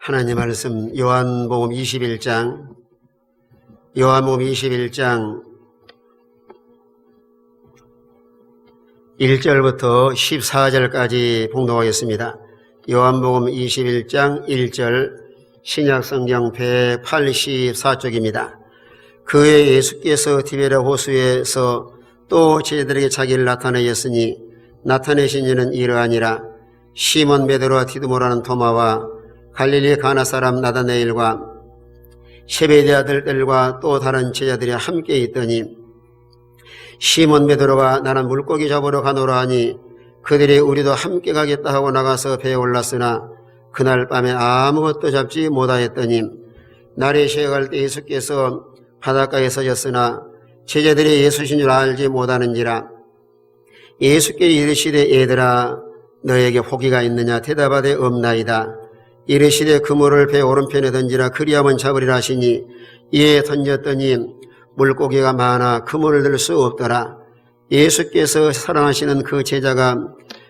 하나님 말씀 요한복음 21장 1절부터 14절까지 봉독하겠습니다. 요한복음 21장 1절 신약성경 184쪽입니다. 그의 예수께서 디베랴 호수에서 또 제자들에게 자기를 나타내셨으니 나타내신 이는 이러하니라. 시몬 베드로와 디두모라는 도마와 갈릴리 가나 사람 나다네일과 세베대 아들들과 또 다른 제자들이 함께 있더니 시몬 베드로가 나는 물고기 잡으러 가노라 하니 그들이 우리도 함께 가겠다 하고 나가서 배에 올랐으나 그날 밤에 아무것도 잡지 못하였더니 날이 새어갈 때 예수께서 바닷가에 서셨으나 제자들이 예수신 줄 알지 못하는지라. 예수께 이르시되 얘들아 너에게 호기가 있느냐? 대답하되 없나이다. 이르시되 그물을 배 오른편에 던지라 그리하면 잡으리라 하시니 이에 던졌더니 물고기가 많아 그물을 들 수 없더라. 예수께서 사랑하시는 그 제자가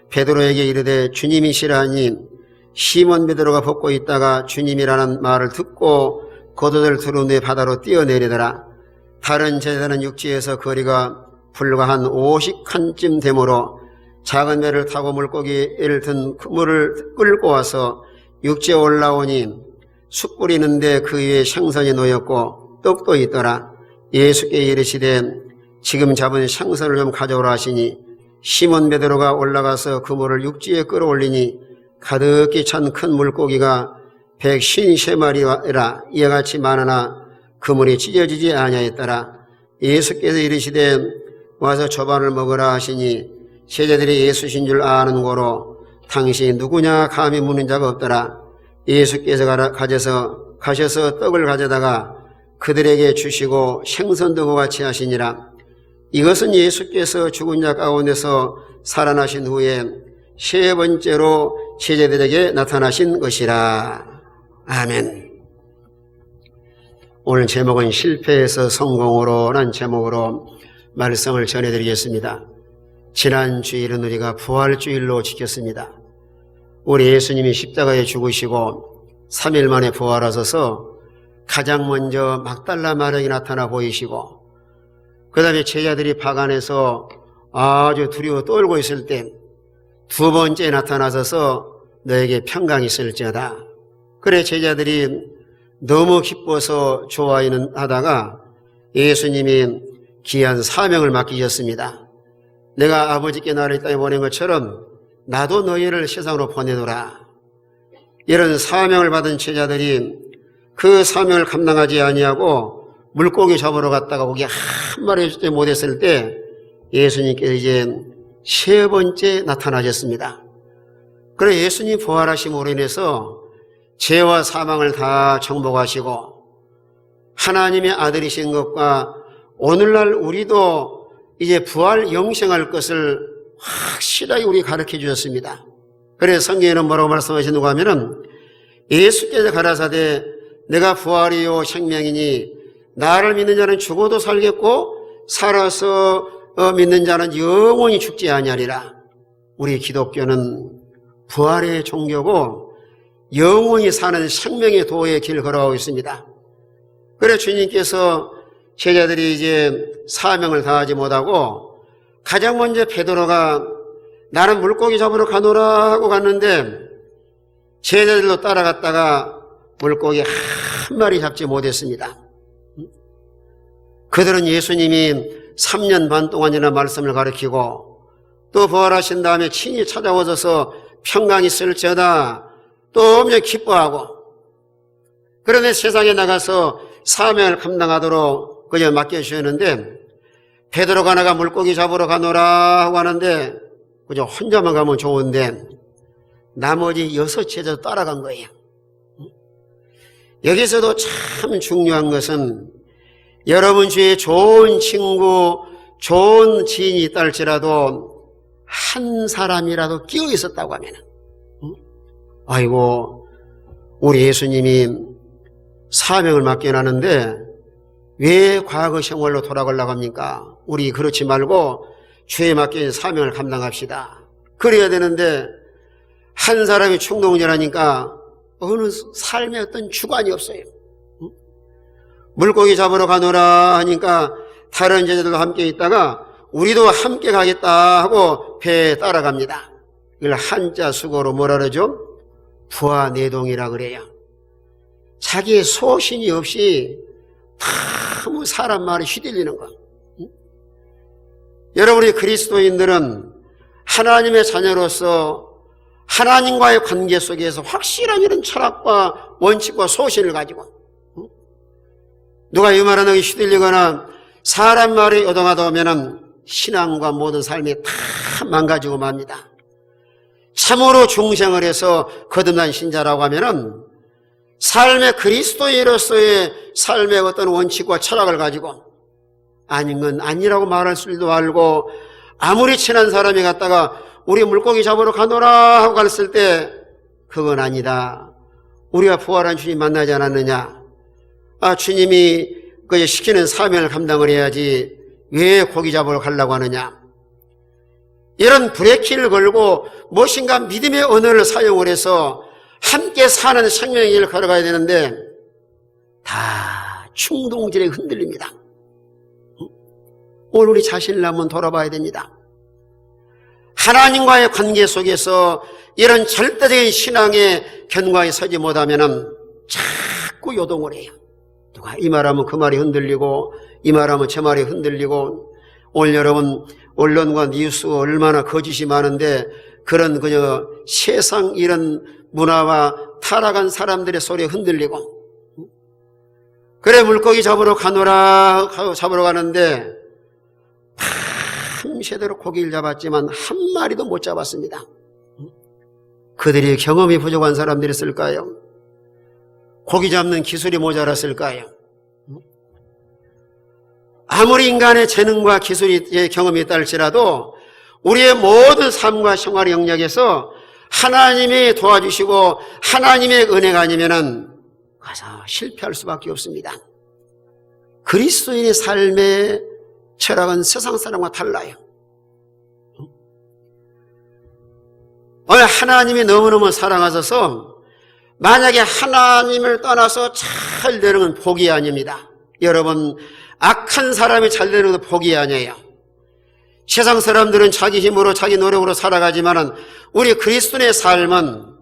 베드로에게 이르되 주님이시라 하니 시몬 베드로가 벗고 있다가 주님이라는 말을 듣고 겉옷을 두른 후에 바다로 뛰어내리더라. 다른 제자는 육지에서 거리가 불과 한 50칸쯤 되므로 작은 배를 타고 물고기를 든 그물을 끌고 와서 육지에 올라오니 숯 뿌리는데 그 위에 생선이 놓였고 떡도 있더라. 예수께 이르시되 지금 잡은 생선을 좀 가져오라 하시니 시몬 베드로가 올라가서 그물을 육지에 끌어올리니 가득히 찬 큰 물고기가 153마리라 이와 같이 많으나 그물이 찢어지지 아니하였더라. 예수께서 이르시되 와서 초반을 먹으라 하시니 제자들이 예수신 줄 아는 고로 당신이 누구냐 감히 묻는 자가 없더라. 예수께서 가셔서 떡을 가져다가 그들에게 주시고 생선도 그와 같이 하시니라. 이것은 예수께서 죽은 자 가운데서 살아나신 후에 세 번째로 제자들에게 나타나신 것이라. 아멘. 오늘 제목은 실패에서 성공으로 라는 제목으로 말씀을 전해드리겠습니다. 지난 주일은 우리가 부활주일로 지켰습니다. 우리 예수님이 십자가에 죽으시고 3일 만에 부활하셔서 가장 먼저 막달라 마리아에게 나타나 보이시고 그 다음에 제자들이 박 안에서 아주 두려워 떨고 있을 때 두 번째 나타나셔서 너에게 평강이 있을지어다. 그래 제자들이 너무 기뻐서 좋아하는 하다가 예수님이 귀한 사명을 맡기셨습니다. 내가 아버지께 나를 이 땅에 보낸 것처럼 나도 너희를 세상으로 보내노라. 이런 사명을 받은 제자들이 그 사명을 감당하지 아니하고 물고기 잡으러 갔다가 거기 한 마리 잡지 못했을 때 예수님께서 이제 세 번째 나타나셨습니다. 그래 예수님 부활하심으로 인해서 죄와 사망을 다 정복하시고 하나님의 아들이신 것과 오늘날 우리도 이제 부활 영생할 것을 확실하게 우리 가르쳐 주셨습니다. 그래서 성경에는 뭐라고 말씀하시는가 하면은 예수께서 가라사대 내가 부활이요 생명이니 나를 믿는 자는 죽어도 살겠고 살아서 믿는 자는 영원히 죽지 아니하리라. 우리 기독교는 부활의 종교고 영원히 사는 생명의 도의 길을 걸어가고 있습니다. 그래 주님께서 제자들이 이제 사명을 다하지 못하고 가장 먼저 베드로가 나는 물고기 잡으러 가노라 하고 갔는데 제자들도 따라갔다가 물고기 한 마리 잡지 못했습니다. 그들은 예수님이 3년 반 동안이나 말씀을 가르치고 또 부활하신 다음에 친히 찾아오셔서 평강이 있을지어다 또 엄청 기뻐하고 그런데 세상에 나가서 사명을 감당하도록 그저 맡겨주셨는데 베드로가 나가 물고기 잡으러 가노라 하고 하는데 그저 혼자만 가면 좋은데 나머지 6 제자도 따라간 거예요. 여기서도 참 중요한 것은 여러분 주위에 좋은 친구, 좋은 지인이 있다 할지라도 한 사람이라도 끼어 있었다고 하면 아이고 우리 예수님이 사명을 맡겨놨는데 왜 과거 생활로 돌아가려고 합니까? 우리 그렇지 말고 주에 맡긴 사명을 감당합시다. 그래야 되는데 한 사람이 충동질하니까 어느 삶의 어떤 주관이 없어요. 물고기 잡으러 가노라 하니까 다른 제자들도 함께 있다가 우리도 함께 가겠다 하고 배에 따라갑니다. 이걸 한자 수고로 뭐라 그러죠? 부하내동이라 그래요. 자기의 소신이 없이 너무 사람 말에 휘둘리는 거. 여러분이 그리스도인들은 하나님의 자녀로서 하나님과의 관계 속에서 확실한 이런 철학과 원칙과 소신을 가지고 누가 이 말하는 게 휘둘리거나 사람 말에 요동하다 보면 신앙과 모든 삶이 다 망가지고 맙니다. 참으로 중생을 해서 거듭난 신자라고 하면은 삶의 그리스도인으로서의 삶의 어떤 원칙과 철학을 가지고 아닌 건 아니라고 말할 줄도 알고 아무리 친한 사람이 갔다가 우리 물고기 잡으러 가노라 하고 갔을 때 그건 아니다. 우리가 부활한 주님 만나지 않았느냐. 주님이 그 시키는 사명을 감당을 해야지 왜 고기 잡으러 가려고 하느냐. 이런 브레이크를 걸고 무엇인가 믿음의 언어를 사용을 해서 함께 사는 생명의 길을 걸어가야 되는데 다 충동질에 흔들립니다. 오늘 우리 자신을 한번 돌아봐야 됩니다. 하나님과의 관계 속에서 이런 절대적인 신앙의 견고하게 서지 못하면 자꾸 요동을 해요. 누가 이 말하면 그 말이 흔들리고 이 말하면 저 말이 흔들리고 오늘 여러분 언론과 뉴스가 얼마나 거짓이 많은데 그런 그저 세상 이런 문화와 타락한 사람들의 소리에 흔들리고 그래 물고기 잡으러 가노라 하고 잡으러 가는데 밤새도록 고기를 잡았지만 한 마리도 못 잡았습니다. 그들이 경험이 부족한 사람들이었을까요? 고기 잡는 기술이 모자랐을까요? 아무리 인간의 재능과 기술이 경험이 있다 할지라도 우리의 모든 삶과 생활의 영역에서 하나님이 도와주시고 하나님의 은혜가 아니면은 가서 실패할 수밖에 없습니다. 그리스도인의 삶의 철학은 세상 사람과 달라요. 오늘 하나님이 너무너무 사랑하셔서 만약에 하나님을 떠나서 잘 되는 건 복이 아닙니다. 여러분 악한 사람이 잘 되는 것도 복이 아니에요. 세상 사람들은 자기 힘으로 자기 노력으로 살아가지만은 우리 그리스도인의 삶은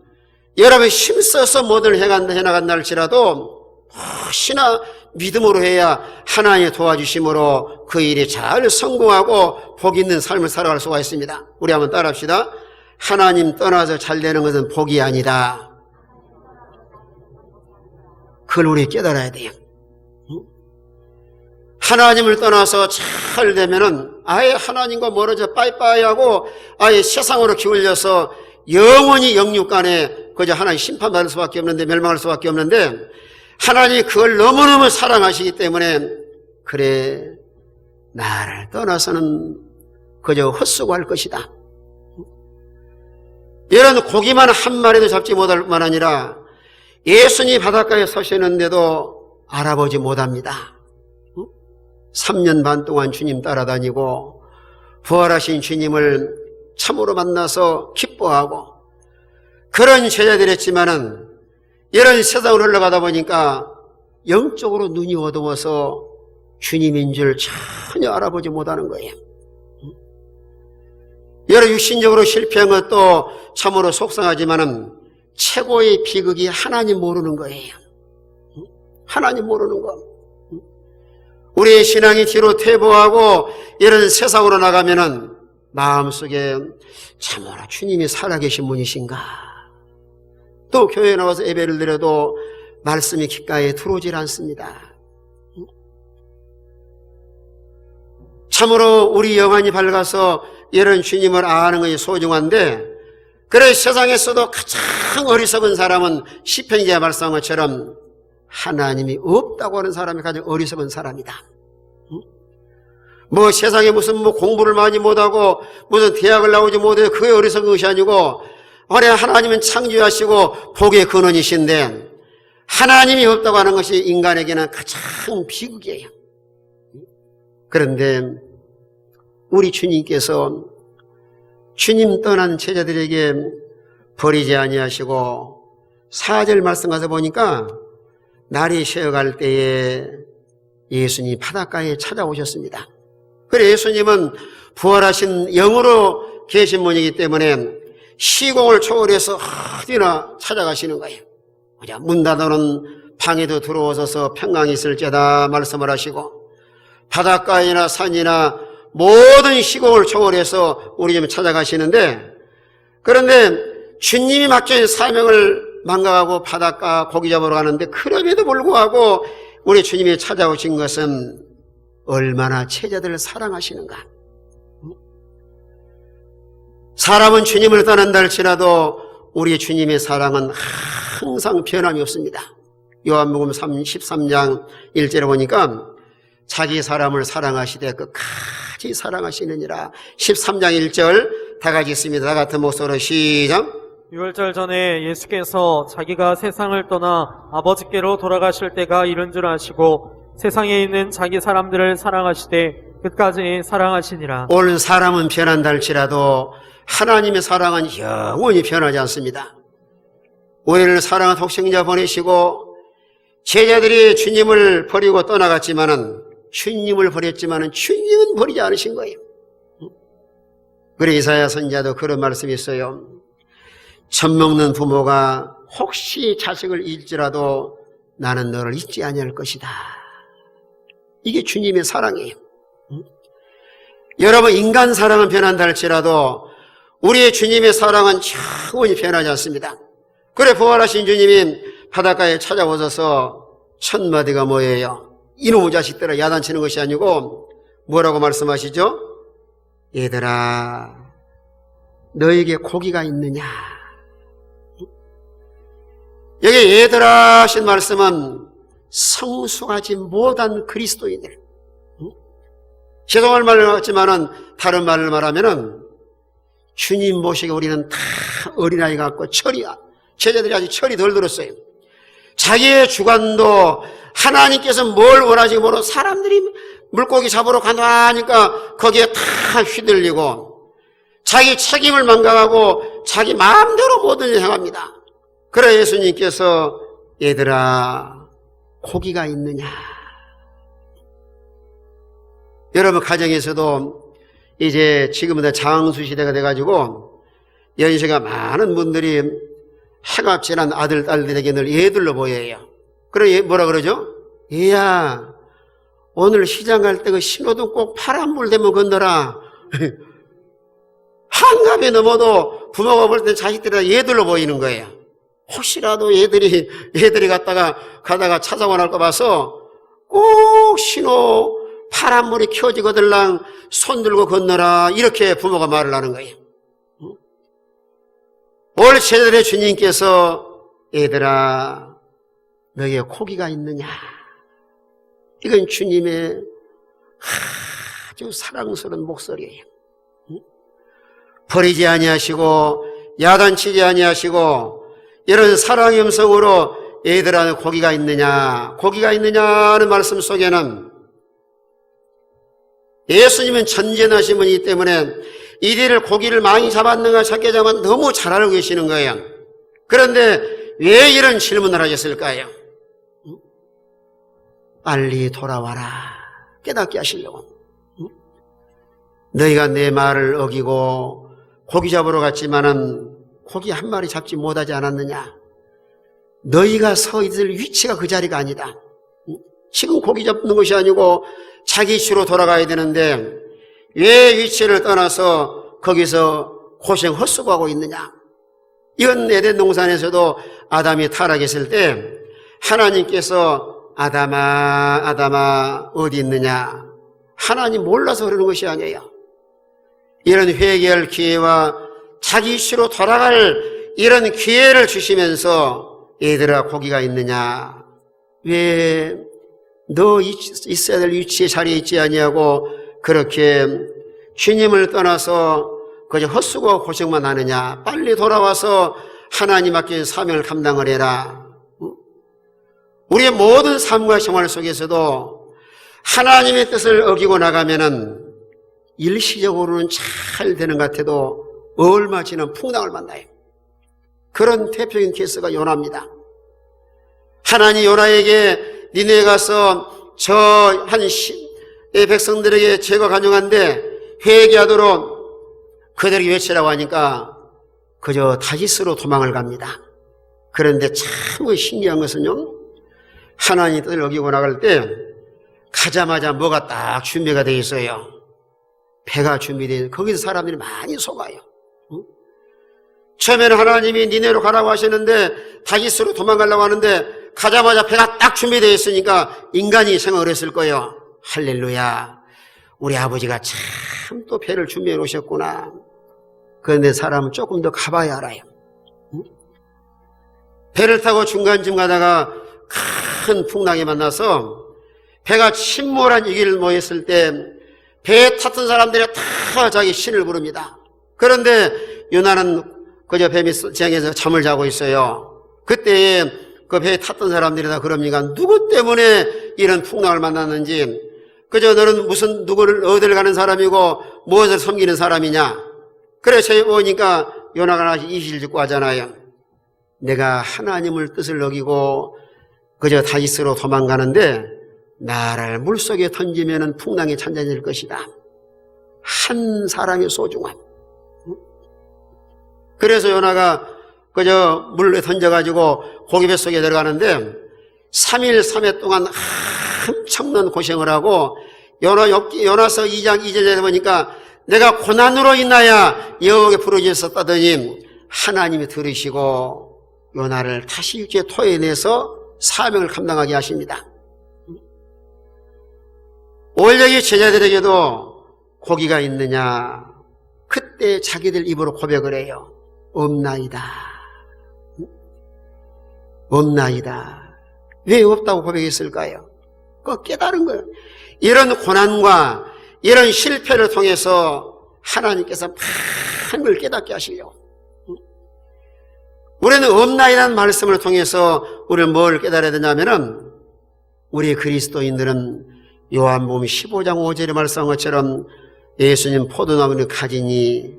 여러분이 힘써서 뭐든 해나간다 할지라도 혹시나 믿음으로 해야 하나님의 도와주심으로 그 일이 잘 성공하고 복 있는 삶을 살아갈 수가 있습니다. 우리 한번 따라합시다. 하나님 떠나서 잘 되는 것은 복이 아니다. 그걸 우리 깨달아야 돼요. 하나님을 떠나서 잘 되면은 아예 하나님과 멀어져 빠이빠이 하고 아예 세상으로 기울여서 영원히 영육간에 그저 하나님 심판받을 수밖에 없는데 멸망할 수밖에 없는데 하나님이 그걸 너무너무 사랑하시기 때문에 그래 나를 떠나서는 그저 헛수고할 것이다. 이런 고기만 한 마리도 잡지 못할 뿐만 아니라 예수님이 바닷가에 서시는데도 알아보지 못합니다. 3년 반 동안 주님 따라다니고 부활하신 주님을 참으로 만나서 기뻐하고 그런 제자들이었지만은 이런 세상을 흘러가다 보니까 영적으로 눈이 어두워서 주님인 줄 전혀 알아보지 못하는 거예요. 여러 육신적으로 실패한 것도 참으로 속상하지만은 최고의 비극이 하나님 모르는 거예요. 하나님 모르는 거. 우리의 신앙이 뒤로 퇴보하고 이런 세상으로 나가면은 마음속에 참으로 주님이 살아계신 분이신가. 또 교회에 나와서 예배를 드려도 말씀이 귓가에 들어오질 않습니다. 참으로 우리 영안이 밝아서 이런 주님을 아는 것이 소중한데 그래 세상에서도 가장 어리석은 사람은 시편기가 말씀한 것처럼 하나님이 없다고 하는 사람이 가장 어리석은 사람이다. 뭐 세상에 무슨 공부를 많이 못하고 무슨 대학을 나오지 못해서 그게 어리석은 것이 아니고 원래 하나님은 창조하시고 복의 근원이신데 하나님이 없다고 하는 것이 인간에게는 가장 비극이에요. 그런데 우리 주님께서 주님 떠난 제자들에게 버리지 아니하시고 4절 말씀 가서 보니까 날이 새어갈 때에 예수님이 바닷가에 찾아오셨습니다. 그래 예수님은 부활하신 영으로 계신 분이기 때문에 시공을 초월해서 어디나 찾아가시는 거예요. 문 닫아놓은 방에도 들어오셔서 평강이 있을지어다 말씀을 하시고, 바닷가이나 산이나 모든 시공을 초월해서 우리 좀 찾아가시는데, 그런데 주님이 맡긴 사명을 망각하고 바닷가 고기 잡으러 가는데, 그럼에도 불구하고 우리 주님이 찾아오신 것은 얼마나 제자들을 사랑하시는가. 사람은 주님을 떠난다 할지라도 우리 주님의 사랑은 항상 변함이 없습니다. 요한복음 13장 1절에 보니까 자기 사람을 사랑하시되 끝까지 사랑하시느니라. 13장 1절 다 같이 있습니다. 다 같은 목소리로 시작. 유월절 전에 예수께서 자기가 세상을 떠나 아버지께로 돌아가실 때가 이른 줄 아시고 세상에 있는 자기 사람들을 사랑하시되 끝까지 사랑하시니라. 오늘 사람은 변한다 할지라도 하나님의 사랑은 영원히 변하지 않습니다. 우리를 사랑한 독생자 보내시고 제자들이 주님을 버리고 떠나갔지만은, 주님을 버렸지만은 주님은 버리지 않으신 거예요. 그래 이사야 선지자도 그런 말씀이 있어요. 젖 먹는 부모가 혹시 자식을 잃지라도 나는 너를 잊지 아니할 것이다. 이게 주님의 사랑이에요. 여러분, 인간 사랑은 변한다 할지라도 우리의 주님의 사랑은 영원히 변하지 않습니다. 그래 부활하신 주님이 바닷가에 찾아오셔서 첫 마디가 뭐예요? 이놈의 자식들아 야단치는 것이 아니고 뭐라고 말씀하시죠? 얘들아 너에게 고기가 있느냐. 여기 얘들아 하신 말씀은 성숙하지 못한 그리스도인들, 죄송할 말을 하지만은 다른 말을 말하면은 주님 모시기 우리는 다 어린아이 같고 제자들이 아직 철이 덜 들었어요. 자기의 주관도 하나님께서 뭘 원하시고 모르고 사람들이 물고기 잡으러 간다 하니까 거기에 다 휘둘리고 자기 책임을 망각하고 자기 마음대로 모든 일을 행합니다. 그래 예수님께서 얘들아 고기가 있느냐. 여러분 가정에서도 이제 지금은 장수 시대가 돼가지고 연세가 많은 분들이 해가 지난 아들, 딸들에게 늘 얘들로 보여요. 그래 뭐라 그러죠? 얘야 오늘 시장 갈 때 그 신호등 꼭 파란불 되면 건너라. 한갑에 넘어도 부모가 볼 때 자식들이 얘들로 보이는 거예요. 혹시라도 얘들이 가다가 찾아와 날까 봐서 꼭 신호 파란불이 켜지거들랑 손 들고 건너라 이렇게 부모가 말을 하는 거예요. 올 제자들의 주님께서 얘들아 너에게 고기가 있느냐. 이건 주님의 아주 사랑스러운 목소리예요. 버리지 아니하시고 야단치지 아니하시고 이런 사랑의 음성으로 얘들아 고기가 있느냐 하는 말씀 속에는 예수님은 전쟁하신 분이기 때문에 이들을 고기를 많이 잡았는가 적게 잡았는가 너무 잘 알고 계시는 거예요. 그런데 왜 이런 질문을 하셨을까요? 빨리 돌아와라 깨닫게 하시려고. 너희가 내 말을 어기고 고기 잡으러 갔지만은 고기 한 마리 잡지 못하지 않았느냐. 너희가 서 있을 위치가 그 자리가 아니다. 지금 고기 잡는 것이 아니고 자기 위치로 돌아가야 되는데 왜 위치를 떠나서 거기서 고생 헛수고하고 있느냐. 이건 에덴 동산에서도 아담이 타락했을 때 하나님께서 아담아 어디 있느냐. 하나님 몰라서 그러는 것이 아니에요. 이런 회개할 기회와 자기 위치로 돌아갈 이런 기회를 주시면서 얘들아 고기가 있느냐. 왜 너 있어야 될 위치에 자리에 있지 아니하고 그렇게 주님을 떠나서 그저 헛수고하고 고생만 하느냐. 빨리 돌아와서 하나님 맡긴 사명을 감당을 해라. 우리의 모든 삶과 생활 속에서도 하나님의 뜻을 어기고 나가면은 일시적으로는 잘 되는 것 같아도 얼마 지나면 풍랑을 만나요. 그런 대표적인 케이스가 요나입니다. 하나님 요나에게 니네에 가서 저 한 백성들에게 죄가 간용한데 회개하도록 그들에게 외치라고 하니까 그저 다시스로 도망을 갑니다. 그런데 참 신기한 것은요, 하나님 뜻을 어기고 나갈 때 가자마자 뭐가 딱 준비가 되어 있어요. 배가 준비되어 있어요. 거기서 사람들이 많이 속아요. 처음에는 하나님이 니네로 가라고 하셨는데 다시스로 도망가려고 하는데 가자마자 배가 딱 준비되어 있으니까 인간이 생각을 했을 거예요. 할렐루야, 우리 아버지가 참 또 배를 준비해 놓으셨구나. 그런데 사람은 조금 더 가봐야 알아요. 배를 타고 중간쯤 가다가 큰 풍랑이 만나서 배가 침몰한 이 길을 모였을 때 배에 탔던 사람들이 다 자기 신을 부릅니다. 그런데 요나는 그저 배 밑장에서 잠을 자고 있어요. 그때 그 배에 탔던 사람들이 다 그럽니까? 누구 때문에 이런 풍랑을 만났는지, 그저 너는 무슨 누구를 어딜 가는 사람이고 무엇을 섬기는 사람이냐? 그래서 보니까 요나가 20일 짓고 하잖아요. 내가 하나님을 뜻을 어기고 그저 다시스로 도망가는데 나를 물속에 던지면 풍랑이 잔잔해질 것이다. 한 사람의 소중함. 그래서 요나가 그저 물에 던져가지고 고기 뱃속에 들어가는데 3일 3회 동안 엄청난 고생을 하고 요나서 2장 2절에 보니까 내가 고난으로 인하여 여호와께 부르짖었다더니 하나님이 들으시고 요나를 다시 육지에 토해내서 사명을 감당하게 하십니다. 올여기 제자들에게도 고기가 있느냐? 그때 자기들 입으로 고백을 해요. 없나이다. 없나이다. 왜 없다고 고백했을까요? 그거 깨달은 거예요. 이런 고난과 이런 실패를 통해서 하나님께서 많은 걸 깨닫게 하시려고. 우리는 없나이라는 말씀을 통해서 우리는 뭘 깨달아야 되냐면은, 우리 그리스도인들은 요한복음 15장 5절에 말씀한 것처럼 예수님 포도나무는 가지니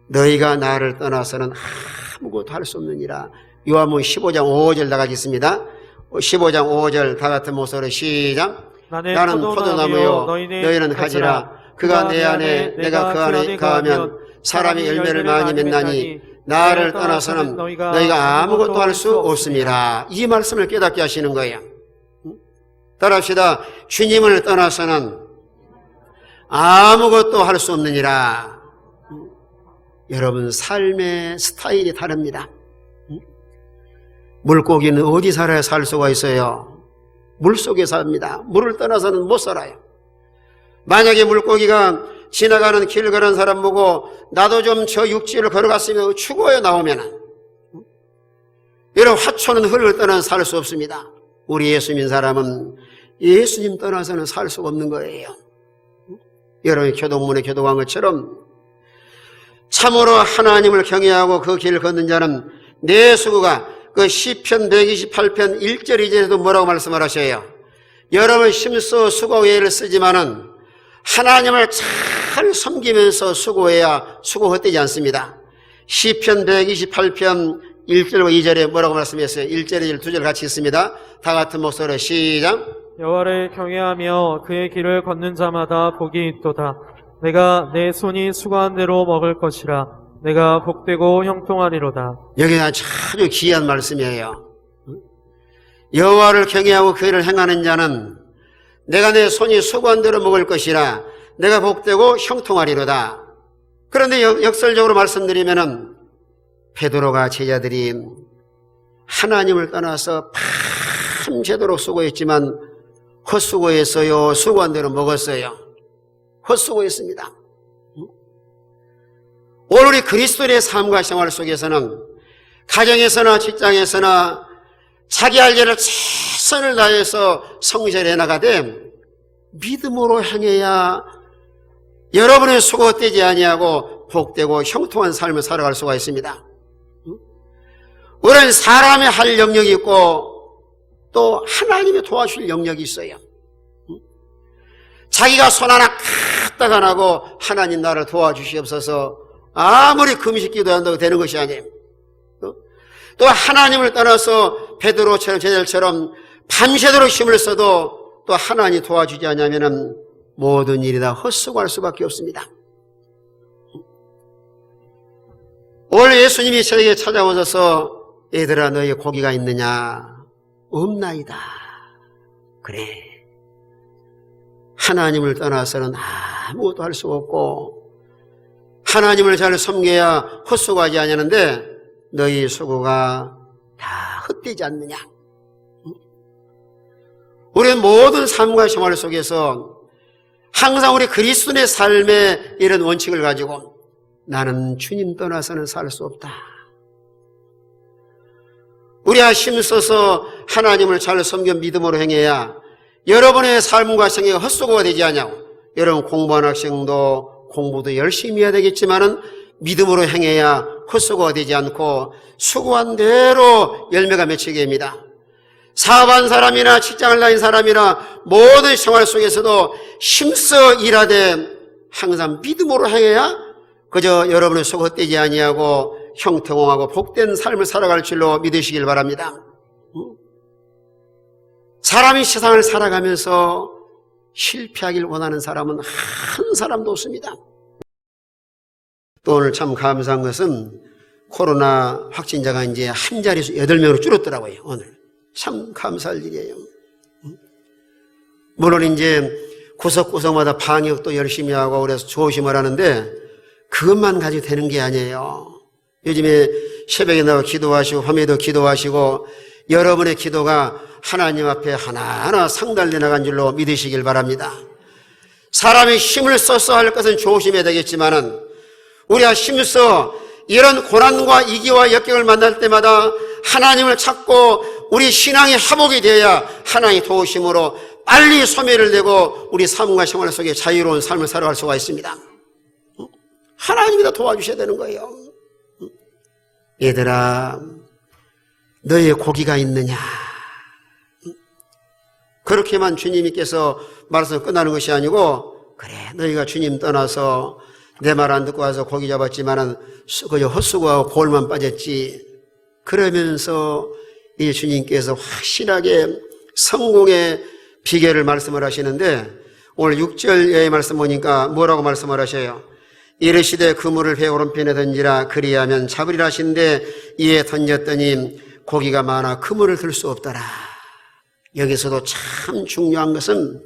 너희가 나를 떠나서는 아무것도 할 수 없느니라. 요한복음 15장 5절 다 같이 있습니다. 15장 5절 다 같은 목소리로 시작. 나는 포도나무요 너희는 가지라. 그가 내 안에 내가 그 안에 거하면 사람이 열매를 많이 맺나니 나를 떠나서는 너희가 아무것도 할 수 없습니다. 이 말씀을 깨닫게 하시는 거예요. 따라합시다. 주님을 떠나서는 아무것도 할 수 없느니라. 여러분, 삶의 스타일이 다릅니다. 물고기는 어디 살아야 살 수가 있어요? 물속에 삽니다. 물을 떠나서는 못 살아요. 만약에 물고기가 지나가는 길 걸은 사람 보고 나도 좀 저 육지를 걸어갔으면 죽어요 나오면은. 이런 화초는 흙을 떠나서 살 수 없습니다. 우리 예수 믿는 사람은 예수님 떠나서는 살 수가 없는 거예요. 여러분이 교동문에 교도한 것처럼 참으로 하나님을 경외하고 그 길을 걷는 자는 내 수고가, 그 시편 128편 1절 2절에도 뭐라고 말씀을 하셔요? 여러분 힘써 수고 외를 쓰지만은 하나님을 잘 섬기면서 수고해야 수고 헛되지 않습니다. 시편 128편 1절과 2절에 뭐라고 말씀했어요? 1절 2절 2절 같이 있습니다. 다 같은 목소리로 시작. 여호와를 경외하며 그의 길을 걷는 자마다 복이 있도다. 내가 내 손이 수고한 대로 먹을 것이라. 내가 복되고 형통하리로다. 여기가 아주 귀한 말씀이에요. 여호와를 경외하고 그 일을 행하는 자는 내가 내 손이 수고한 대로 먹을 것이라. 내가 복되고 형통하리로다. 그런데 역설적으로 말씀드리면은 베드로가 제자들이 하나님을 떠나서 밤새도록 수고했지만 헛수고했어요? 수고한 대로 먹었어요? 헛수고했습니다. 오늘 우리 그리스도인의 삶과 생활 속에서는 가정에서나 직장에서나 자기 할 일을 최선을 다해서 성실해 나가되 믿음으로 행해야 여러분의 수고 헛되지 아니하고 복되고 형통한 삶을 살아갈 수가 있습니다. 우리는 사람이 할 영역이 있고 또 하나님이 도와줄 영역이 있어요. 자기가 손 하나 까딱 안 하고 하나님 나를 도와주시옵소서 아무리 금식 기도한다고 되는 것이 아니에요. 또 하나님을 떠나서 베드로처럼 제자들처럼 밤새도록 힘을 써도 또 하나님이 도와주지 않으면 모든 일이 다 헛수고할 수밖에 없습니다. 오늘 예수님이 저에게 찾아오셔서 얘들아 너희 고기가 있느냐? 없나이다. 그래. 하나님을 떠나서는 아무것도 할 수 없고 하나님을 잘 섬겨야 헛수고하지 않냐는데 너희 수고가 다 헛되지 않느냐? 우리는 모든 삶과 생활 속에서 항상 우리 그리스도의 삶의 이런 원칙을 가지고 나는 주님 떠나서는 살 수 없다. 우리가 힘써서 하나님을 잘 섬겨 믿음으로 행해야 여러분의 삶과 생애가 헛수고가 되지 않냐고. 여러분 공부하는 학생도 공부도 열심히 해야 되겠지만은 믿음으로 행해야 헛수고가 되지 않고 수고한 대로 열매가 맺히게 됩니다. 사업한 사람이나 직장을 다닌 사람이나 모든 생활 속에서도 힘써 일하되 항상 믿음으로 행해야 그저 여러분의 수고 헛되지 아니하고 형통하고 복된 삶을 살아갈 줄로 믿으시길 바랍니다. 사람이 세상을 살아가면서 실패하길 원하는 사람은 한 사람도 없습니다. 또 오늘 참 감사한 것은 코로나 확진자가 이제 한 자릿수 8명으로 줄었더라고요. 오늘 참 감사할 일이에요. 물론 이제 구석구석마다 방역도 열심히 하고 그래서 조심을 하는데 그것만 가지고 되는 게 아니에요. 요즘에 새벽에 나와 기도하시고 밤에도 기도하시고 여러분의 기도가 하나님 앞에 하나하나 상달려 나간 줄로 믿으시길 바랍니다. 사람이 힘을 써서 할 것은 조심해야 되겠지만은 우리가 힘써 이런 고난과 이기와 역경을 만날 때마다 하나님을 찾고 우리 신앙이 회복이 되어야 하나님의 도우심으로 빨리 소멸을 내고 우리 삶과 생활 속에 자유로운 삶을 살아갈 수가 있습니다. 하나님이 다 도와주셔야 되는 거예요. 얘들아 너의 고기가 있느냐? 그렇게만 주님께서 말씀을 끝나는 것이 아니고 그래 너희가 주님 떠나서 내 말 안 듣고 와서 고기 잡았지만은 그저 헛수고하고 골만 빠졌지. 그러면서 이 주님께서 확실하게 성공의 비결을 말씀을 하시는데 오늘 6절의 말씀 보니까 뭐라고 말씀을 하셔요? 이르시되 그물을 배 오른편에 던지라 그리하면 잡으리라 하신데 이에 던졌더니 고기가 많아 그물을 들 수 없더라. 여기서도 참 중요한 것은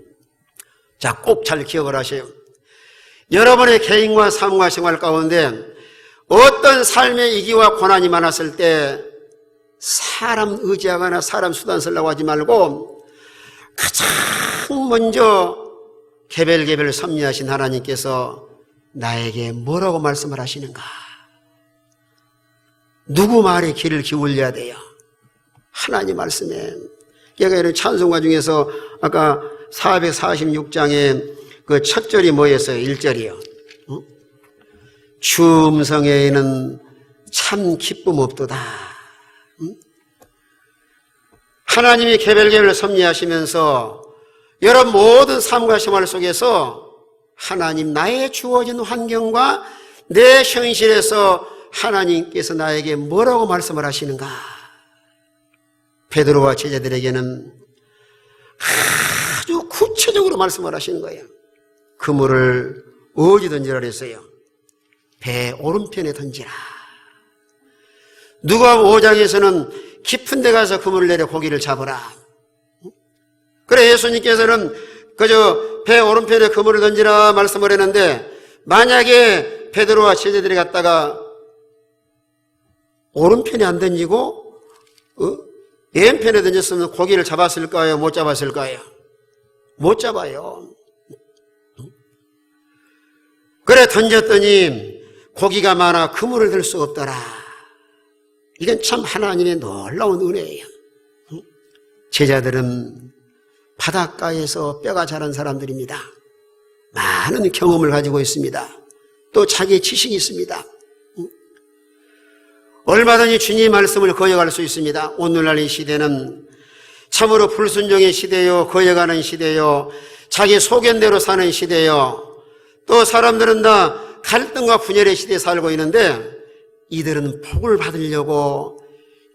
자, 꼭 잘 기억을 하세요. 여러분의 개인과 삶과 생활 가운데 어떤 삶의 이기와 고난이 많았을 때 사람 의지하거나 사람 수단 쓰려고 하지 말고 가장 먼저 개별 섭리하신 하나님께서 나에게 뭐라고 말씀을 하시는가? 누구 말에 귀를 기울여야 돼요? 하나님 말씀에. 제가 이런 찬송가 중에서 아까 446장에 그 첫 절이 뭐였어요? 1절이요. 주 음성에는 참 기쁨 없도다. 하나님이 개별 섭리하시면서 여러분 모든 삶과 생활 속에서 하나님 나의 주어진 환경과 내 현실에서 하나님께서 나에게 뭐라고 말씀을 하시는가? 베드로와 제자들에게는 아주 구체적으로 말씀을 하시는 거예요. 그물을 어디 던지라 그랬어요? 배 오른편에 던지라. 누가 5장에서는 깊은 데 가서 그물을 내려 고기를 잡으라. 그래 예수님께서는 그저 배 오른편에 그물을 던지라 말씀을 했는데 만약에 베드로와 제자들이 갔다가 오른편에 안 던지고 왼편에 던졌으면 고기를 잡았을까요? 못 잡았을까요? 못 잡아요. 그래 던졌더니 고기가 많아 그물을 들 수 없더라. 이건 참 하나님의 놀라운 은혜예요. 제자들은 바닷가에서 뼈가 자란 사람들입니다. 많은 경험을 가지고 있습니다. 또 자기의 지식이 있습니다. 얼마든지 주님의 말씀을 거역할 수 있습니다. 오늘날 이 시대는 참으로 불순종의 시대요, 거역하는 시대요, 자기 소견대로 사는 시대요, 또 사람들은 다 갈등과 분열의 시대에 살고 있는데 이들은 복을 받으려고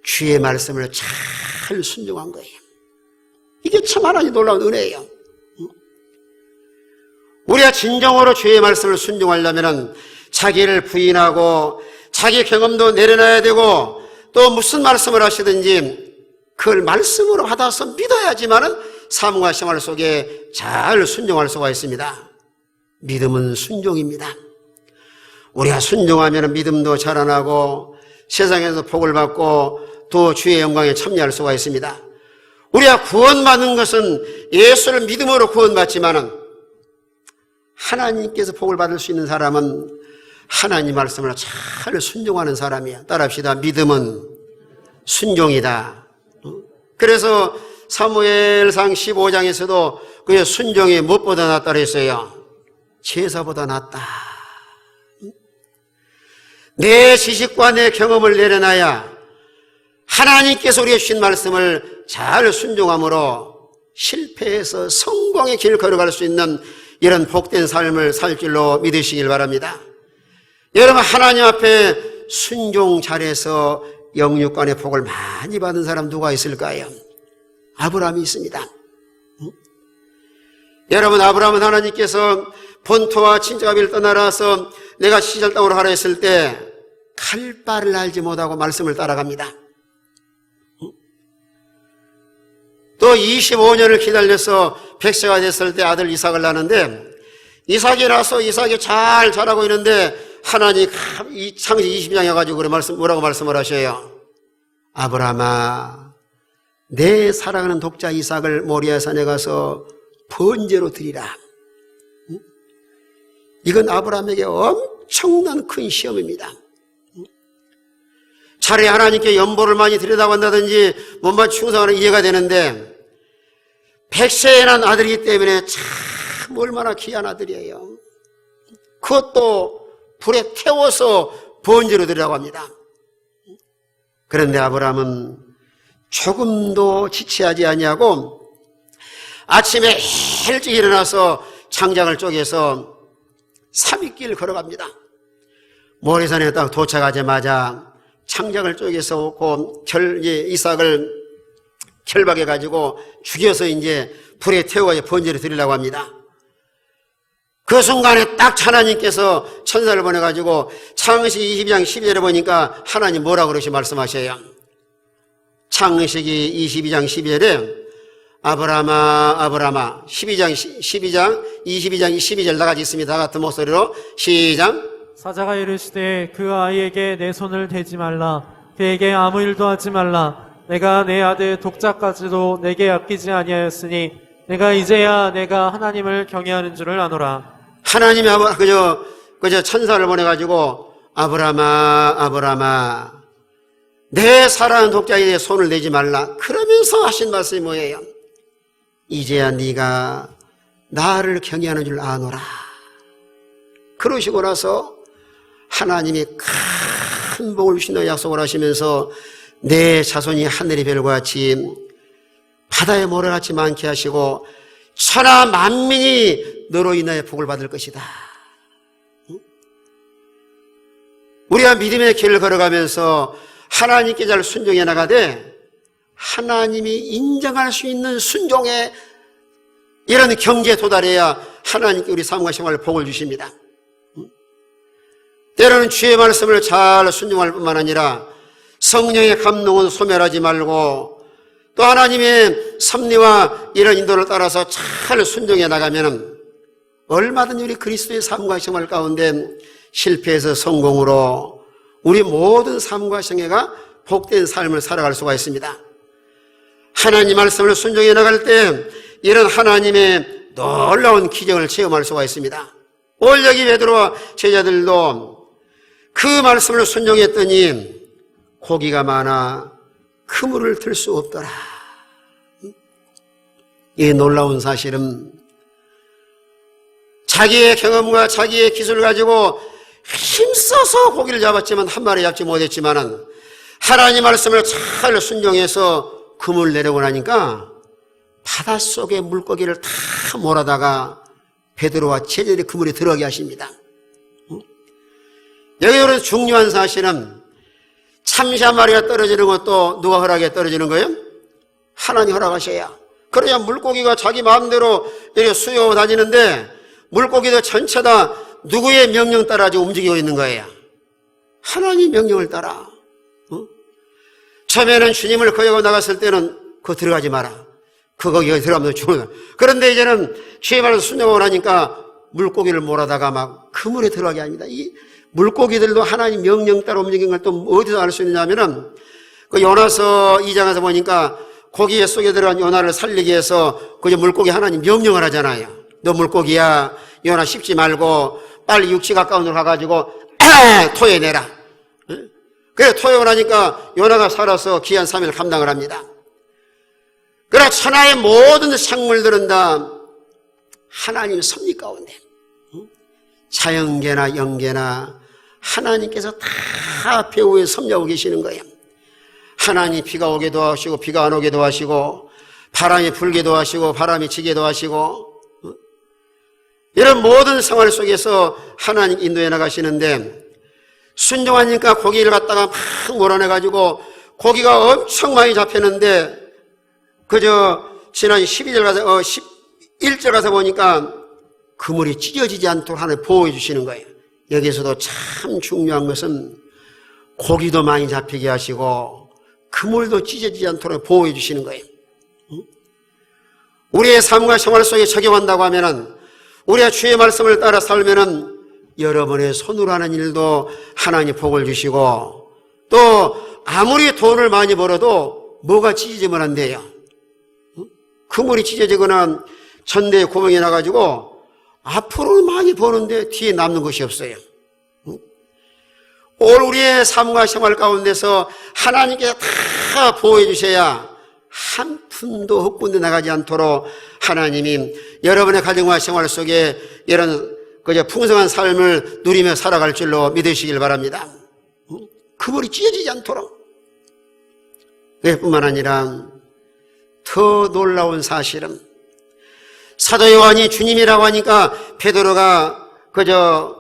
주의 말씀을 잘 순종한 거예요. 이게 참 하나님 놀라운 은혜예요. 우리가 진정으로 주의 말씀을 순종하려면 자기를 부인하고 자기 경험도 내려놔야 되고 또 무슨 말씀을 하시든지 그걸 말씀으로 받아서 믿어야지만은 삶과 생활 속에 잘 순종할 수가 있습니다. 믿음은 순종입니다. 우리가 순종하면 믿음도 자라나고 세상에서 복을 받고 또 주의 영광에 참여할 수가 있습니다. 우리가 구원받는 것은 예수를 믿음으로 구원받지만은 하나님께서 복을 받을 수 있는 사람은 하나님 말씀을 잘 순종하는 사람이에요. 따라합시다. 믿음은 순종이다. 그래서 사무엘상 15장에서도 그의 순종이 무엇보다 낫다 그랬어요. 제사보다 낫다. 내 지식과 내 경험을 내려놔야 하나님께서 우리에게 주신 말씀을 잘 순종함으로 실패해서 성공의 길을 걸어갈 수 있는 이런 복된 삶을 살 줄로 믿으시길 바랍니다. 여러분, 하나님 앞에 순종 잘해서 영육간의 복을 많이 받은 사람 누가 있을까요? 아브라함이 있습니다. 여러분, 아브라함은 하나님께서 본토와 친척아비를 떠나라서 내가 시절 땅으로 하라 했을 때 갈 바를 알지 못하고 말씀을 따라갑니다. 또 25년을 기다려서 100세가 됐을 때 아들 이삭을 낳는데 이삭이 나서 이삭이 잘 자라고 있는데 하나님 창세기 20장에 가지고 뭐라고 말씀을 하셔요? 아브라함아, 내 사랑하는 독자 이삭을 모리아산에 가서 번제로 드리라. 이건 아브라함에게 엄청난 큰 시험입니다. 차라리 하나님께 연보를 많이 드리다고 한다든지 뭔가 충성하는 이해가 되는데 100세에 난 아들이기 때문에 참 얼마나 귀한 아들이에요. 그것도 불에 태워서 번제로 드리라고 합니다. 그런데 아브라함은 조금도 지체하지 아니하고 아침에 일찍 일어나서 장작을 쪼개서 3일길 걸어갑니다. 모리산에 딱 도착하자마자 창작을 쪼개서 이삭을 결박해 가지고 죽여서 이제 불에 태워서 번제를 드리려고 합니다. 그 순간에 딱 하나님께서 천사를 보내가지고 창세기 22장 12절에 보니까 하나님 뭐라고 그러시 말씀하셔요? 창세기 22장 12절에 아브라함아 아브라함아 22장 12절 다 같이 있습니다. 다 같은 목소리로 시작. 사자가 이르시되 그 아이에게 내 손을 대지 말라. 그에게 아무 일도 하지 말라. 내가 내 아들 독자까지도 내게 아끼지 아니하였으니 내가 이제야 내가 하나님을 경외하는 줄을 아노라. 하나님이 그저 천사를 보내가지고 아브라함아 아브라함아 내 사랑하는 독자에게 손을 내지 말라. 그러면서 하신 말씀이 뭐예요? 이제야 네가 나를 경외하는 줄 아노라. 그러시고 나서 하나님이 큰 복을 주신다고 약속을 하시면서 내 자손이 하늘의 별과 같이 바다의 모래같이 많게 하시고 천하 만민이 너로 인하여 복을 받을 것이다. 우리가 믿음의 길을 걸어가면서 하나님께 잘 순종해 나가되 하나님이 인정할 수 있는 순종에 이런 경지에 도달해야 하나님께 우리 삶과 생활에 복을 주십니다. 때로는 주의 말씀을 잘 순종할 뿐만 아니라 성령의 감동은 소멸하지 말고 또 하나님의 섭리와 이런 인도를 따라서 잘 순종해 나가면 얼마든지 우리 그리스도의 삶과 생활 가운데 실패해서 성공으로 우리 모든 삶과 생애가 복된 삶을 살아갈 수가 있습니다. 하나님 말씀을 순종해 나갈 때 이런 하나님의 놀라운 기적을 체험할 수가 있습니다. 오늘 여기 베드로와 제자들도 그 말씀을 순종했더니 고기가 많아 그물을 들 수 없더라. 이 놀라운 사실은 자기의 경험과 자기의 기술을 가지고 힘써서 고기를 잡았지만 한 마리 잡지 못했지만은 하나님 말씀을 잘 순종해서 그물 내려고 나니까 바닷속에 물고기를 다 몰아다가 베드로와 제자들이 그물에 들어가게 하십니다. 여기서 중요한 사실은 참새 한 마리가 떨어지는 것도 누가 허락해 떨어지는 거예요? 하나님 허락하셔야. 그러냐 물고기가 자기 마음대로 이렇게 수영하고 다니는데 물고기들 전체 다 누구의 명령 따라 지금 움직이고 있는 거예요? 하나님 명령을 따라. 처음에는 주님을 거역하고 나갔을 때는 그거 들어가지 마라. 거기에 들어가면 죽는다. 그런데 이제는 주의 말을 순종하고 나니까 물고기를 몰아다가 막 그물에 들어가게 합니다. 이 물고기들도 하나님 명령 따라 움직이는 걸 또 어디서 알 수 있냐면은 그 요나서 2장에서 보니까 고기 속에 들어간 요나를 살리기 위해서 그 물고기 하나님 명령을 하잖아요. 너 물고기야, 요나 씹지 말고 빨리 육지 가까운 데로 가가지고 토해내라. 그래 토해고 나니까 요나가 살아서 귀한 3일 감당을 합니다. 그러나 천하의 모든 생물들은 다 하나님 섭리 가운데 자연계나 영계나 하나님께서 다 배후에 섭리하고 계시는 거예요. 하나님이 비가 오게도 하시고 비가 안 오게도 하시고 바람이 불게도 하시고 바람이 지게도 하시고 이런 모든 생활 속에서 하나님 인도해 나가시는데 순종하니까 고기를 갖다가 막 몰아내가지고 고기가 엄청 많이 잡혔는데 그저 지난 11절 가서 11절 가서 보니까 그물이 찢어지지 않도록 하나님 보호해 주시는 거예요. 여기서도 참 중요한 것은 고기도 많이 잡히게 하시고 그물도 찢어지지 않도록 보호해 주시는 거예요. 우리의 삶과 생활 속에 적용한다고 하면은 우리가 주의 말씀을 따라 살면은 여러분의 손으로 하는 일도 하나님 복을 주시고 또 아무리 돈을 많이 벌어도 뭐가 찢어지면 안 돼요. 그물이 찢어지거나 전대에 구멍이 나가지고 앞으로 많이 버는데 뒤에 남는 것이 없어요. 올 우리의 삶과 생활 가운데서 하나님께서 다 보호해 주셔야 한 푼도 헛군데 나가지 않도록 하나님이 여러분의 가정과 생활 속에 이런 그저 풍성한 삶을 누리며 살아갈 줄로 믿으시길 바랍니다. 그물이 찢어지지 않도록. 그뿐만 아니라 더 놀라운 사실은 사도 요한이 주님이라고 하니까 베드로가 그저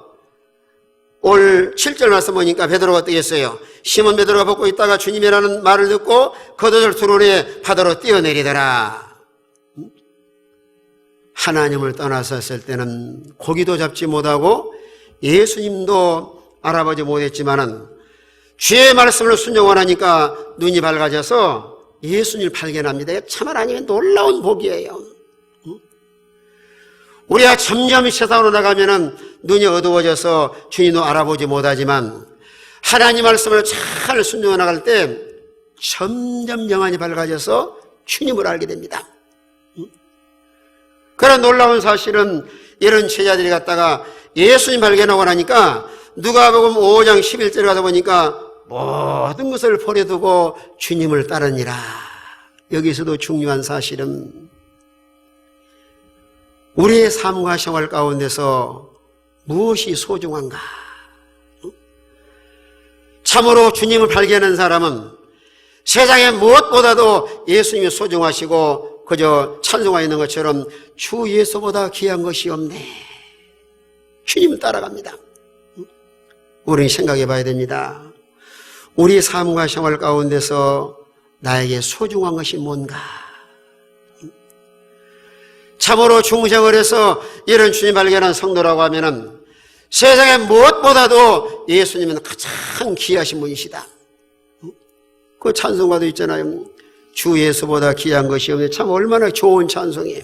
올 7절 말씀 보니까 베드로가 어떻게 했어요? 시몬 베드로가 벗고 있다가 주님이라는 말을 듣고 겉옷을 두루에 바다로 뛰어내리더라. 하나님을 떠나섰을 때는 고기도 잡지 못하고 예수님도 알아보지 못했지만은 주의 말씀을 순종하니까 눈이 밝아져서 예수님을 발견합니다. 참 하나님의 놀라운 복이에요. 우리가 점점 세상으로 나가면은 눈이 어두워져서 주님도 알아보지 못하지만 하나님 말씀을 잘 순종해 나갈 때 점점 영안이 밝아져서 주님을 알게 됩니다. 그런 놀라운 사실은 이런 제자들이 갔다가 예수님 발견하고 나니까 누가복음 5장 11절에 가다 보니까 모든 것을 버려두고 주님을 따르니라. 여기서도 중요한 사실은 우리의 삶과 생활 가운데서 무엇이 소중한가? 참으로 주님을 발견한 사람은 세상에 무엇보다도 예수님이 소중하시고 그저 찬송하여 있는 것처럼 주 예수보다 귀한 것이 없네. 주님을 따라갑니다. 우리는 생각해 봐야 됩니다. 우리 삶과 생활 가운데서 나에게 소중한 것이 뭔가? 참으로 중생을 해서 이런 주님 발견한 성도라고 하면은 세상에 무엇보다도 예수님은 가장 귀하신 분이시다. 그 찬송가도 있잖아요. 주 예수보다 귀한 것이 없네. 참 얼마나 좋은 찬송이에요.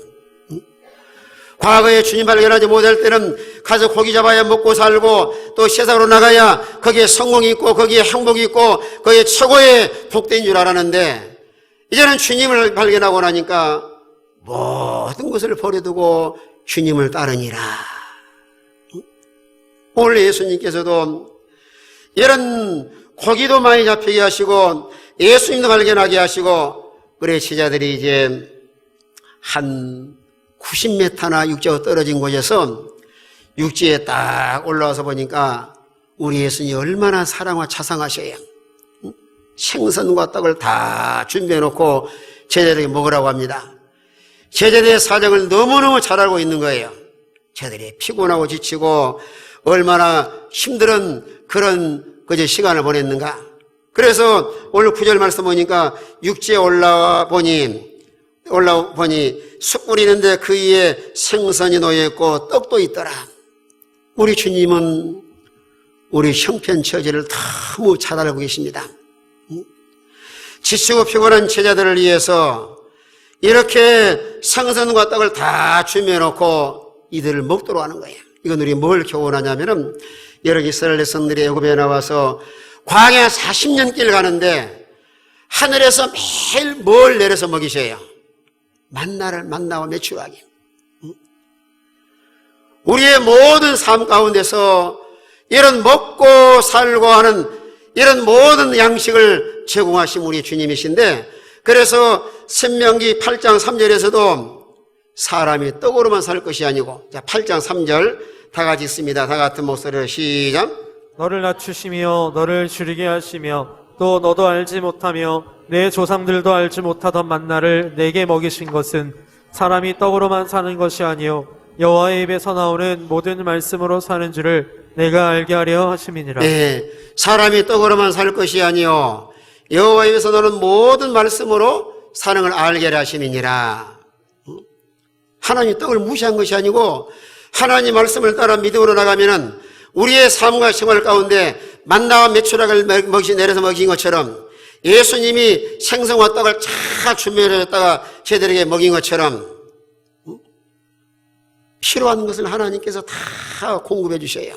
과거에 주님 발견하지 못할 때는 가서 고기 잡아야 먹고 살고 또 세상으로 나가야 거기에 성공이 있고 거기에 행복이 있고 거기에 최고의 복된 줄 알았는데 이제는 주님을 발견하고 나니까 모든 것을 버려두고 주님을 따르니라. 오늘 예수님께서도 이런 고기도 많이 잡히게 하시고 예수님도 발견하게 하시고 그래 제자들이 이제 한 90m나 육지가 떨어진 곳에서 육지에 딱 올라와서 보니까 우리 예수님이 얼마나 사랑과 자상하셔요. 생선과 떡을 다 준비해 놓고 제자들에게 먹으라고 합니다. 제자들의 사정을 너무너무 잘 알고 있는 거예요. 제자들이 피곤하고 지치고 얼마나 힘든 그런 그저 시간을 보냈는가. 그래서 오늘 9절 말씀 보니까 육지에 올라와 보니 숯 뿌리는데 그 위에 생선이 놓여있고 떡도 있더라. 우리 주님은 우리 형편처지를 너무 잘 알고 계십니다. 지치고 피곤한 제자들을 위해서 이렇게 생선과 떡을 다 준비해놓고 이들을 먹도록 하는 거예요. 이건 우리 뭘 교훈하냐면은 여러 이스라엘 백성들이 애굽에 나와서 광야 40년 길 가는데 하늘에서 매일 뭘 내려서 먹이셔요? 만나와 매출하게. 우리의 모든 삶 가운데서 이런 먹고 살고 하는 이런 모든 양식을 제공하신 우리 주님이신데, 그래서 신명기 8장 3절에서도 사람이 떡으로만 살 것이 아니고, 자 8장 3절 다 같이 있습니다. 다 같은 목소리로 시작. 너를 낮추시며 너를 줄이게 하시며 또 너도 알지 못하며 내 조상들도 알지 못하던 만나를 내게 먹이신 것은 사람이 떡으로만 사는 것이 아니요 여호와의 입에서 나오는 모든 말씀으로 사는 줄을 내가 알게 하려 하심이니라. 네, 사람이 떡으로만 살 것이 아니요 여호와의 입에서 나오는 모든 말씀으로 사는 걸 알게 하려 하심이니라. 하나님 떡을 무시한 것이 아니고 하나님 말씀을 따라 믿음으로 나가면은 우리의 삶과 생활 가운데 만나와 메추라기를 내려서 먹인 것처럼, 예수님이 생선과 떡을 잘 준비해줬다가 저희들에게 먹인 것처럼 필요한 것을 하나님께서 다 공급해 주셔요.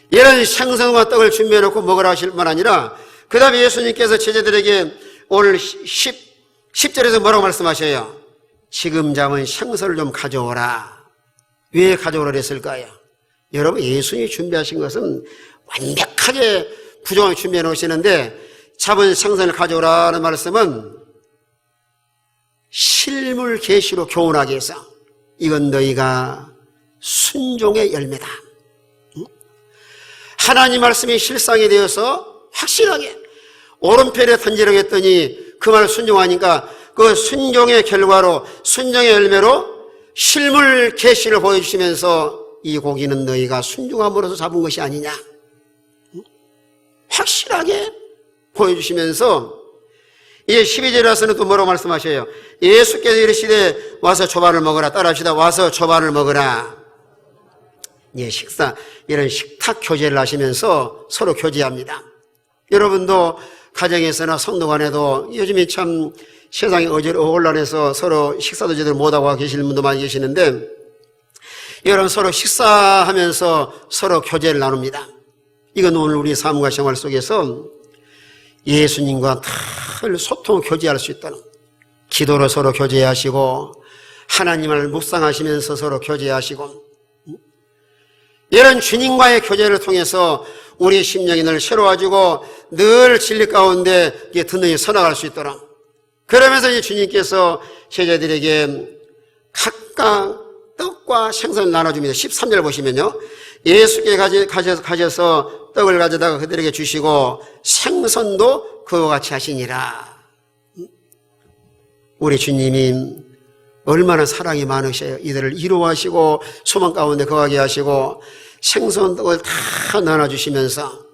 이런 생선과 떡을 준비해놓고 먹으라 하실 뿐 아니라 그 다음에 예수님께서 제자들에게 오늘 10절에서 뭐라고 말씀하셔요? 지금 잡은 생선을 좀 가져오라. 왜 가져오라 그랬을까요? 여러분, 예수님이 준비하신 것은 완벽하게 부정하게 준비해 놓으시는데, 잡은 생선을 가져오라는 말씀은 실물 계시로 교훈하기 위해서, 이건 너희가 순종의 열매다. 하나님 말씀이 실상이 되어서 확실하게 오른편에 던지라고 했더니 그 말 순종하니까 그 순종의 결과로, 순종의 열매로 실물 계시를 보여주시면서 이 고기는 너희가 순종함으로써 잡은 것이 아니냐, 확실하게 보여주시면서 이제 12절에 와서는 또 뭐라고 말씀하셔요? 예수께서 이르시되 와서 조반을 먹으라. 따라합시다. 와서 조반을 먹으라. 예, 이런 식탁 교제를 하시면서 서로 교제합니다. 여러분도 가정에서나 성도 간에도 요즘에 참 세상이 어지러워서 서로 식사도 제대로 못하고 계시는 분도 많이 계시는데, 여러분 서로 식사하면서 서로 교제를 나눕니다. 이건 오늘 우리 삶과 생활 속에서 예수님과 늘 소통, 교제할 수 있다는, 기도로 서로 교제하시고 하나님을 묵상하시면서 서로 교제하시고, 이런 주님과의 교제를 통해서 우리 심령이 늘 새로워지고 늘 진리 가운데 든든히 서나갈 수 있도록, 그러면서 이제 주님께서 제자들에게 각각 떡과 생선을 나눠줍니다. 13절 보시면요, 예수께 가셔서 떡을 가져다가 그들에게 주시고 생선도 그와 같이 하시니라. 우리 주님이 얼마나 사랑이 많으셔요. 이들을 이루하시고 소망 가운데 거하게 하시고 생선 떡을 다 나눠주시면서,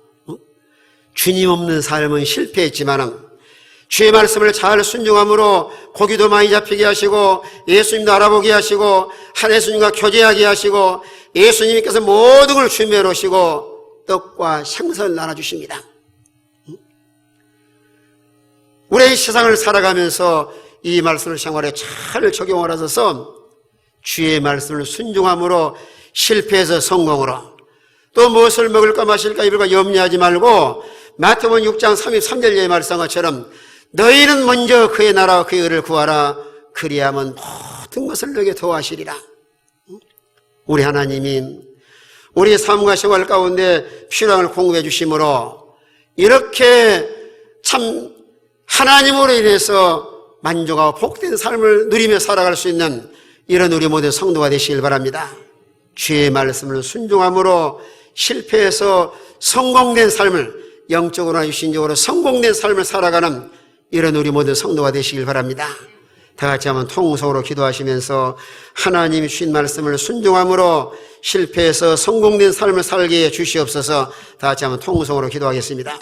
주님 없는 삶은 실패했지만은 주의 말씀을 잘 순종함으로 고기도 많이 잡히게 하시고 예수님도 알아보게 하시고 한 예수님과 교제하게 하시고 예수님께서 모든 걸 준비해 놓으시고 떡과 생선을 나눠주십니다. 우리의 세상을 살아가면서 이 말씀을 생활에 잘 적용을 하셔서 주의 말씀을 순종함으로 실패해서 성공으로, 또 무엇을 먹을까 마실까 입을까 염려하지 말고 마태복음 6장 33절의 말씀한 것처럼 너희는 먼저 그의 나라와 그의 의를 구하라. 그리하면 모든 것을 너에게 더하시리라. 우리 하나님이 우리 삶과 생활 가운데 필요한 걸 공급해 주심으로 이렇게 참 하나님으로 인해서 만족하고 복된 삶을 누리며 살아갈 수 있는 이런 우리 모든 성도가 되시길 바랍니다. 주의 말씀을 순종함으로 실패해서 성공된 삶을, 영적으로나 육신적으로 성공된 삶을 살아가는 이런 우리 모든 성도가 되시길 바랍니다. 다 같이 한번 통성으로 기도하시면서 하나님이 주신 말씀을 순종함으로 실패해서 성공된 삶을 살게 해 주시옵소서. 다 같이 한번 통성으로 기도하겠습니다.